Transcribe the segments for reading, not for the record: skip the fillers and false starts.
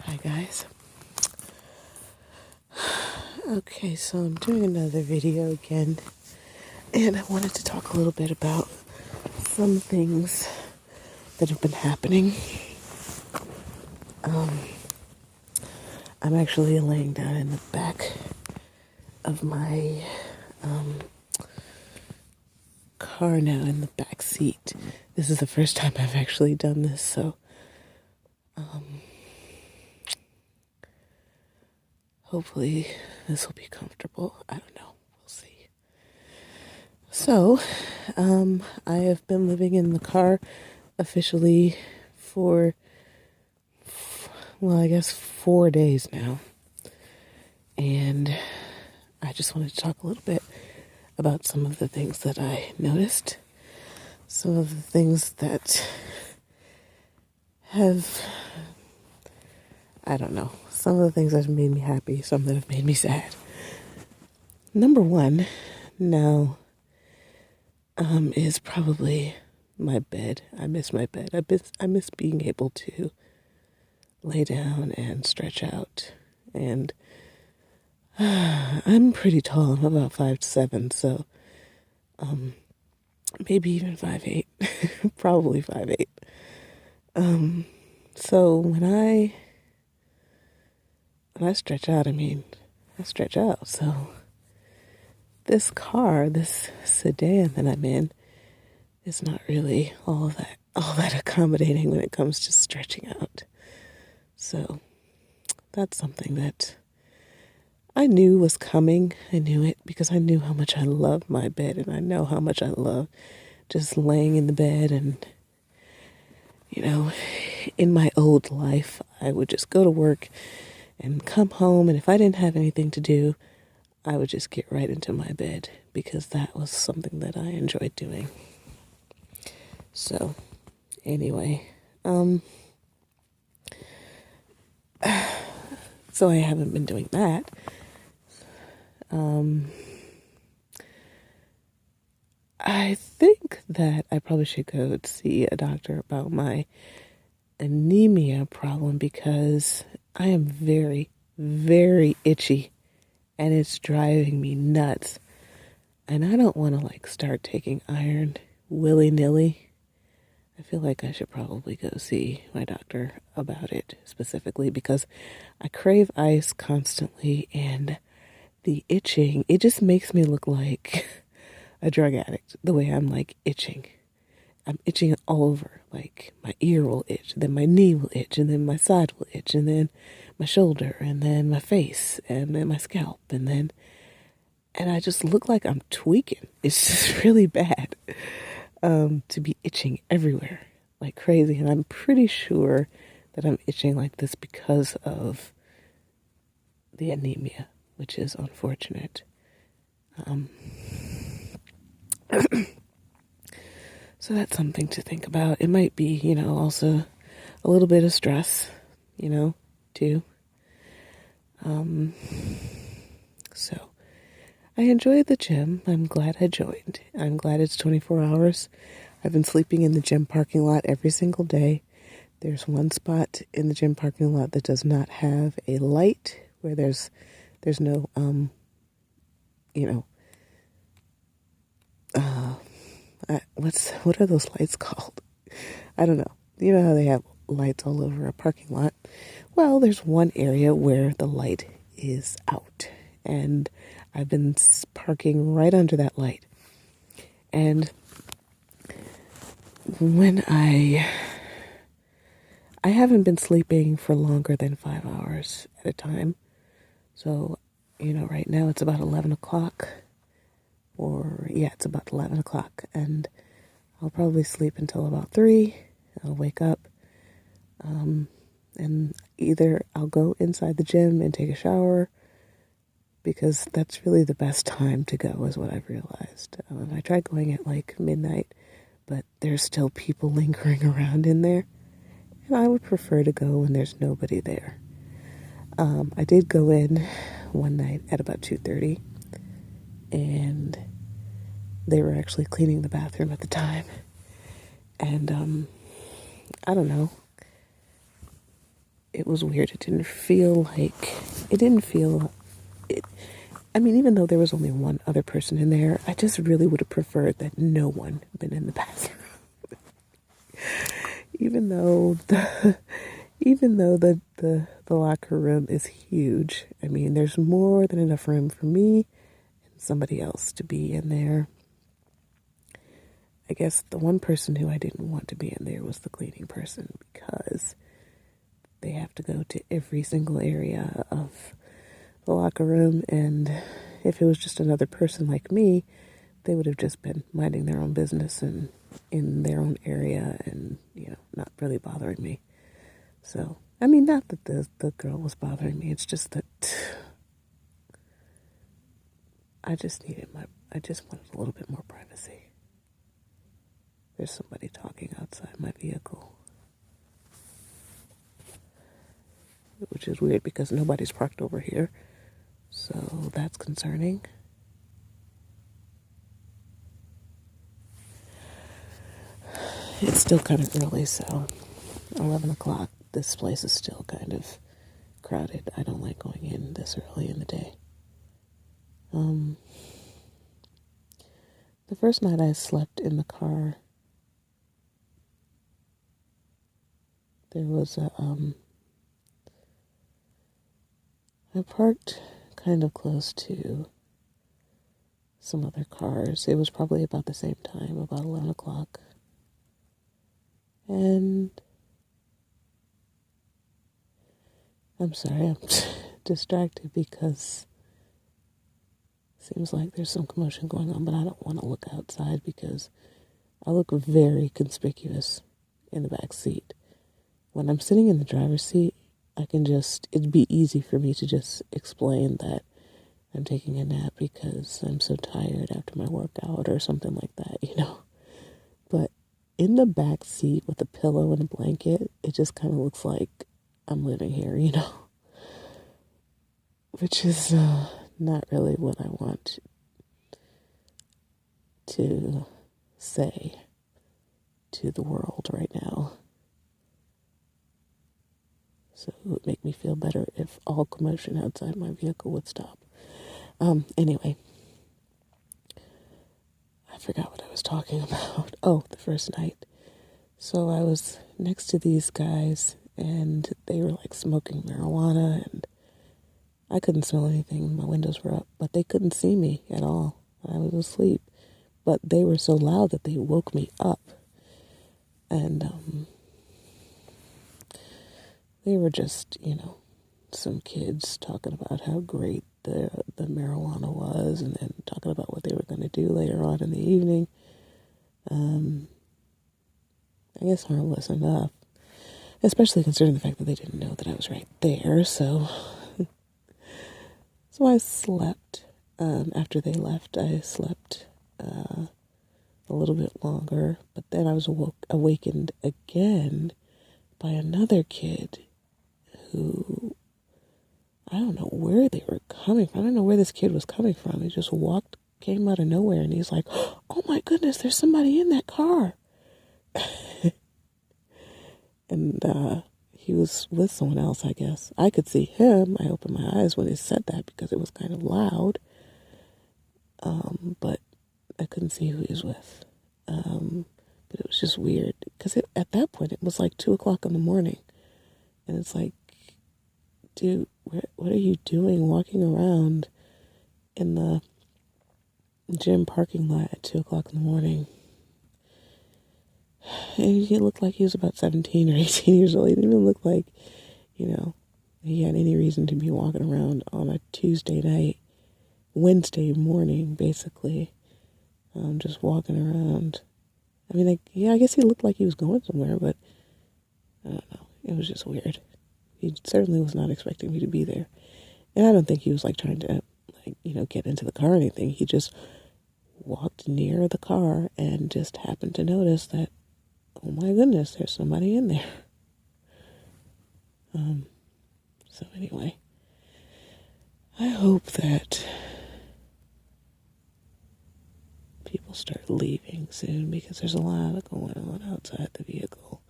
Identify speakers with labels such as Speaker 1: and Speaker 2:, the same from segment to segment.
Speaker 1: Hi guys. Okay, so I'm doing another video again, and I wanted to talk a little bit about some things that have been happening. I'm actually laying down in the back of my car now, in the back seat. This is the first time I've actually done this, so hopefully this will be comfortable. I don't know. We'll see. So, I have been living in the car officially for, well, I guess 4 days now. And I just wanted to talk a little bit about some of the things that I noticed, some of the things that have, I don't know, some of the things that have made me happy, some that have made me sad. Number one now is probably my bed. I miss my bed. I miss being able to lay down and stretch out. And I'm pretty tall. I'm about 5'7", so maybe even 5'8", probably 5'8". So when I stretch out, I stretch out. So this car, this sedan that I'm in, is not really all that accommodating when it comes to stretching out. So that's something that I knew was coming. I knew it because I knew how much I love my bed, and I know how much I love just laying in the bed. And, in my old life, I would just go to work and come home, and if I didn't have anything to do, I would just get right into my bed because that was something that I enjoyed doing. So, anyway, so I haven't been doing that. I think that I probably should go see a doctor about my anemia problem because I am very, very itchy and it's driving me nuts. And I don't want to start taking iron willy-nilly. I feel like I should probably go see my doctor about it specifically because I crave ice constantly, and the itching, it just makes me look like a drug addict, the way I'm itching. I'm itching all over. My ear will itch, then my knee will itch, and then my side will itch, and then my shoulder, and then my face, and then my scalp, and I just look like I'm tweaking. It's just really bad to be itching everywhere like crazy. And I'm pretty sure that I'm itching like this because of the anemia, which is unfortunate. So that's something to think about. It might be, also a little bit of stress, too. So I enjoyed the gym. I'm glad I joined. I'm glad it's 24 hours. I've been sleeping in the gym parking lot every single day. There's one spot in the gym parking lot that does not have a light, where there's no, what are those lights called? I don't know. You know how they have lights all over a parking lot? Well, there's one area where the light is out, and I've been parking right under that light. And when I haven't been sleeping for longer than 5 hours at a time. So, right now it's about 11 o'clock. It's about 11 o'clock. And I'll probably sleep until about 3. I'll wake up. And either I'll go inside the gym and take a shower, because that's really the best time to go, is what I've realized. I tried going at midnight, but there's still people lingering around in there. And I would prefer to go when there's nobody there. I did go in one night at about 2:30, and they were actually cleaning the bathroom at the time. And I don't know. it was weird. It didn't feel, it, I mean, even though there was only one other person in there, I just really would have preferred that no one been in the bathroom. even though the, even though the locker room is huge. I mean, there's more than enough room for me and somebody else to be in there. I guess the one person who I didn't want to be in there was the cleaning person, because they have to go to every single area of the locker room, and if it was just another person like me, they would have just been minding their own business and in their own area and, not really bothering me. So, I mean, not that the girl was bothering me, it's just that I just wanted a little bit more privacy. There's somebody talking outside my vehicle, which is weird because nobody's parked over here. So that's concerning. It's still kind of early, so 11 o'clock. This place is still kind of crowded. I don't like going in this early in the day. The first night I slept in the car, there was I parked kind of close to some other cars. It was probably about the same time, about 11 o'clock. And I'm sorry, I'm distracted because it seems like there's some commotion going on, but I don't want to look outside because I look very conspicuous in the back seat. When I'm sitting in the driver's seat, it'd be easy for me to just explain that I'm taking a nap because I'm so tired after my workout or something like that, But in the back seat with a pillow and a blanket, it just kind of looks like I'm living here, Which is not really what I want to say to the world right now. So it would make me feel better if all commotion outside my vehicle would stop. Anyway, I forgot what I was talking about. Oh, the first night. So I was next to these guys, and they were like smoking marijuana, and I couldn't smell anything. My windows were up, but they couldn't see me at all. I was asleep, but they were so loud that they woke me up. And they were just, some kids talking about how great the marijuana was, and then talking about what they were going to do later on in the evening. I guess harmless enough, especially considering the fact that they didn't know that I was right there. So I slept. After they left, I slept a little bit longer, but then I was awakened again by another kid who, I don't know where they were coming from. I don't know where this kid was coming from. He just came out of nowhere, and he's like, "Oh my goodness, there's somebody in that car." And he was with someone else, I guess. I could see him. I opened my eyes when he said that because it was kind of loud. But I couldn't see who he was with. But it was just weird because at that point it was like 2 o'clock in the morning, and it's like, dude, what are you doing walking around in the gym parking lot at 2 o'clock in the morning? And he looked like he was about 17 or 18 years old. He didn't even look like, he had any reason to be walking around on a Tuesday night, Wednesday morning, basically, just walking around. I mean, I guess he looked like he was going somewhere, but I don't know. It was just weird. He certainly was not expecting me to be there. And I don't think he was trying to, get into the car or anything. He just walked near the car and just happened to notice that, oh my goodness, there's somebody in there. So anyway, I hope that people start leaving soon because there's a lot going on outside the vehicle.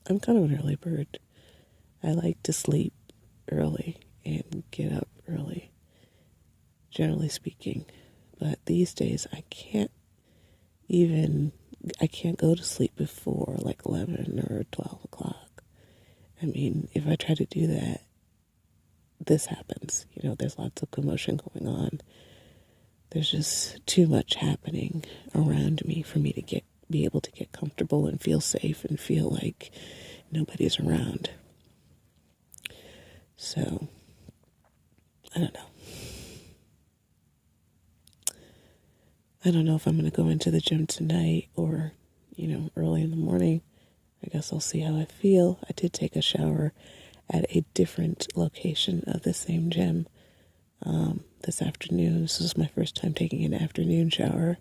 Speaker 1: I'm kind of an early bird. I like to sleep early and get up early, generally speaking. But these days I can't go to sleep before like 11 or 12 o'clock. I mean, if I try to do that, this happens. There's lots of commotion going on. There's just too much happening around me for me to be able to get comfortable and feel safe and feel like nobody's around. So, I don't know. I don't know if I'm going to go into the gym tonight or, early in the morning. I guess I'll see how I feel. I did take a shower at a different location of the same gym this afternoon. This was my first time taking an afternoon shower.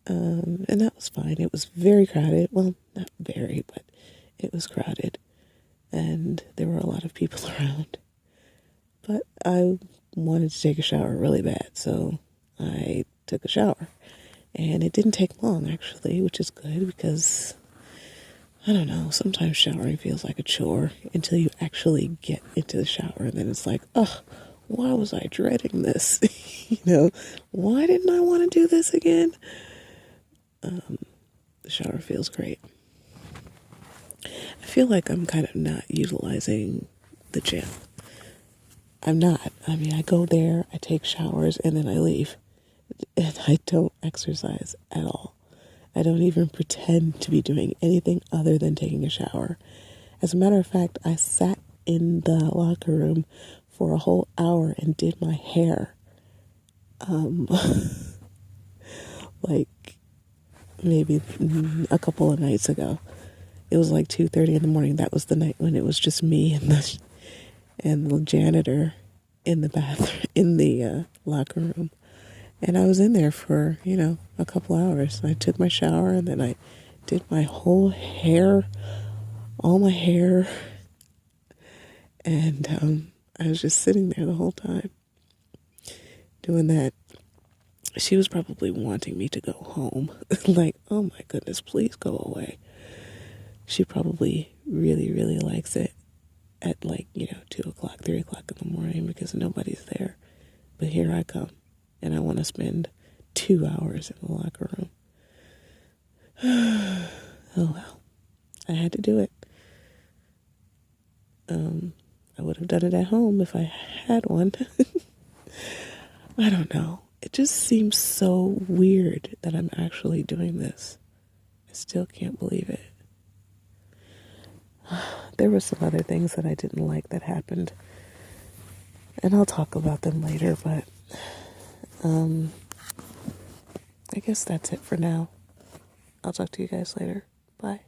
Speaker 1: And that was fine. It was very crowded. Well, not very, but it was crowded. And there were a lot of people around. But I wanted to take a shower really bad, so I took a shower. And it didn't take long, actually, which is good because, I don't know, sometimes showering feels like a chore until you actually get into the shower. And then it's like, oh, why was I dreading this? Why didn't I want to do this again? The shower feels great. I feel like I'm kind of not utilizing the gym. I'm not. I mean, I go there, I take showers, and then I leave. And I don't exercise at all. I don't even pretend to be doing anything other than taking a shower. As a matter of fact, I sat in the locker room for a whole hour and did my hair. Like maybe a couple of nights ago. It was like 2:30 in the morning. That was the night when it was just me and the janitor in the bathroom, in the locker room. And I was in there for, a couple hours. I took my shower and then I did my whole hair, all my hair. And I was just sitting there the whole time doing that. She was probably wanting me to go home. Like, oh my goodness, please go away. She probably really, really likes it at 2 o'clock, 3 o'clock in the morning because nobody's there. But here I come, and I want to spend 2 hours in the locker room. Oh well, I had to do it. I would have done it at home if I had one. I don't know. It just seems so weird that I'm actually doing this. I still can't believe it. There were some other things that I didn't like that happened. And I'll talk about them later, but I guess that's it for now. I'll talk to you guys later. Bye.